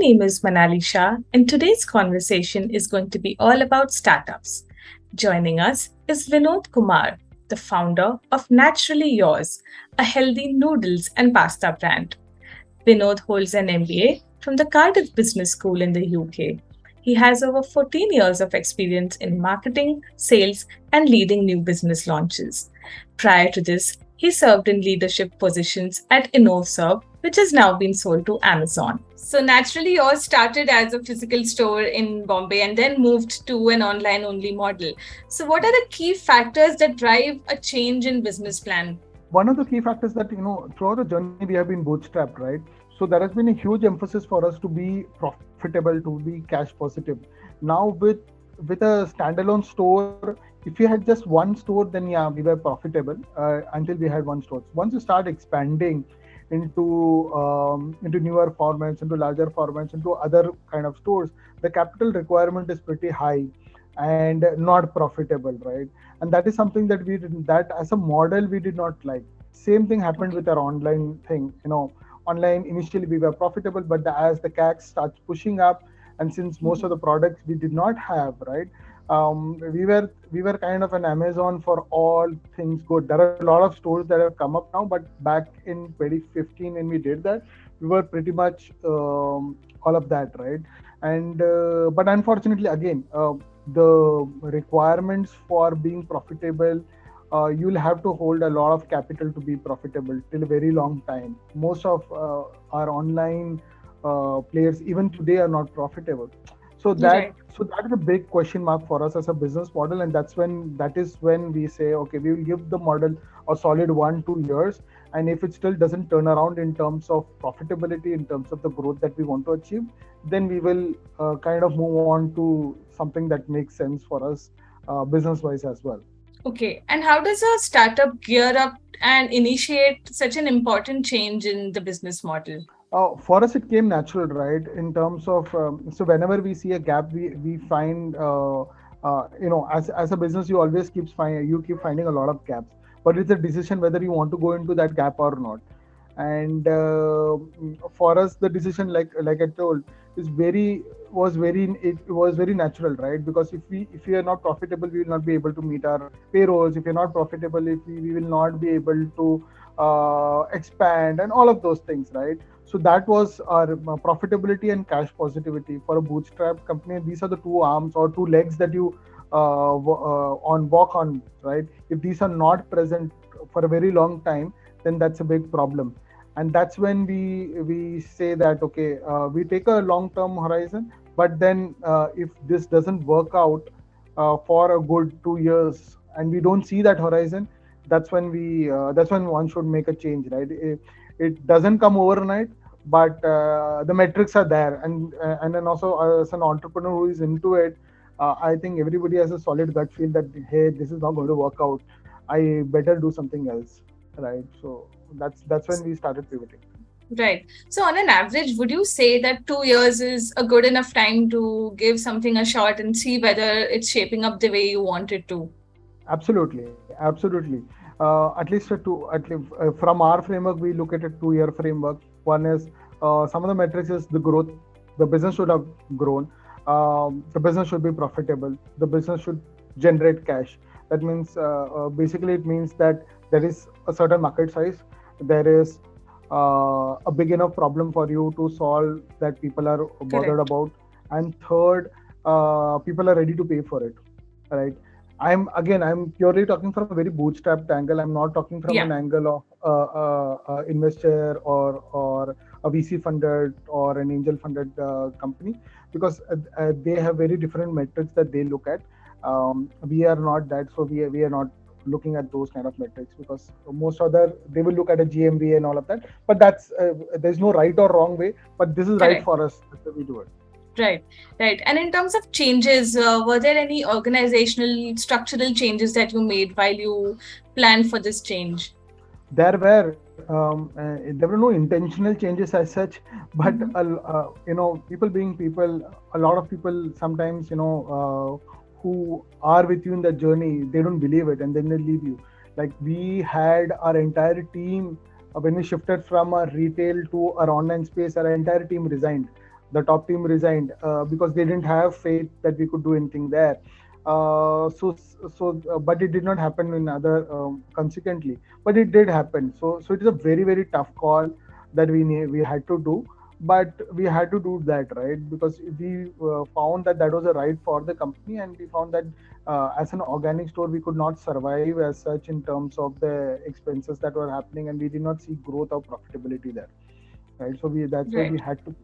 name is Manali Shah, and today's conversation is going to be all about startups. Joining us is Vinod Kumar, the founder of Naturally Yours, a healthy noodles and pasta brand. Vinod holds an MBA from the Cardiff Business School in the UK. He has over 14 years of experience in marketing, sales, and leading new business launches. Prior to this, he served in leadership positions at InnoServe, which has now been sold to Amazon. So, naturally, yours started as a physical store in Bombay and then moved to an online only model. So, what are the key factors that drive a change in business plan? One of the key factors that, throughout the journey we have been bootstrapped, right? So there has been a huge emphasis for us to be profitable, to be cash positive. Now with a standalone store, if you had just one store, then yeah, we were profitable until we had one store. Once you start expanding into newer formats, into larger formats, into other kind of stores, the capital requirement is pretty high and not profitable, right? And that is something that that as a model we did not like. Same thing happened with our online thing. Online initially we were profitable, but as the CAC starts pushing up, and since most of the products we did not have, right, we were kind of an Amazon for all things good. There are a lot of stores that have come up now, but back in 2015 when we did that, we were pretty much all of that, right? And but unfortunately, again, the requirements for being profitable, you'll have to hold a lot of capital to be profitable till a very long time. Most of our online players even today are not profitable. So that is a big question mark for us as a business model, and that is when we say, okay, we will give the model a solid 1-2 years, and if it still doesn't turn around in terms of profitability, in terms of the growth that we want to achieve, then we will kind of move on to something that makes sense for us business wise as well. Okay. And how does a startup gear up and initiate such an important change in the business model? For us, it came natural, right? In terms of so whenever we see a gap, we find as a business, you keep finding a lot of gaps, but it's a decision whether you want to go into that gap or not. And for us, the decision, like I told, it was very natural, right? Because if we are not profitable, we will not be able to meet our payrolls. If you're not profitable, if we will not be able to expand and all of those things, right? So that was our profitability and cash positivity for a bootstrap company. These are the two arms or two legs that you walk on, right? If these are not present for a very long time, then that's a big problem. And that's when we say that, okay, we take a long-term horizon, but then if this doesn't work out for a good 2 years and we don't see that horizon, that's when one should make a change, right? It doesn't come overnight, but the metrics are there, and then also as an entrepreneur who is into it, I think everybody has a solid gut feel that, hey, this is not going to work out, I better do something else, right? So that's when we started pivoting. Right. So, on an average, would you say that 2 years is a good enough time to give something a shot and see whether it's shaping up the way you want it to? Absolutely. From our framework, we look at a 2-year framework. One is some of the metrics is the growth. The business should have grown. The business should be profitable. The business should generate cash. That means basically it means that there is a certain market size. There is a big enough problem for you to solve that people are bothered about. And third, people are ready to pay for it, right? I'm purely talking from a very bootstrapped angle. I'm not talking from an angle of investor or a VC funded or an angel funded company, because they have very different metrics that they look at. We are not that, so we are not looking at those kind of metrics, because they will look at a GMV and all of that. But that's there's no right or wrong way. But this is right for us. That's why we do it. Right. And in terms of changes, were there any organizational, structural changes that you made while you planned for this change? There were no intentional changes as such, but people being people, a lot of people sometimes who are with you in that journey, they don't believe it and then they leave you. Like, we had our entire team when we shifted from our retail to our online space, our entire team resigned. The top team resigned because they didn't have faith that we could do anything there. But it did not happen in other consequently. But it did happen. So it is a very very tough call that we had to do, but we had to do that, right? Because we found that that was a right for the company, and we found that as an organic store we could not survive as such in terms of the expenses that were happening, and we did not see growth or profitability there, right? So we that's why we Right. had to.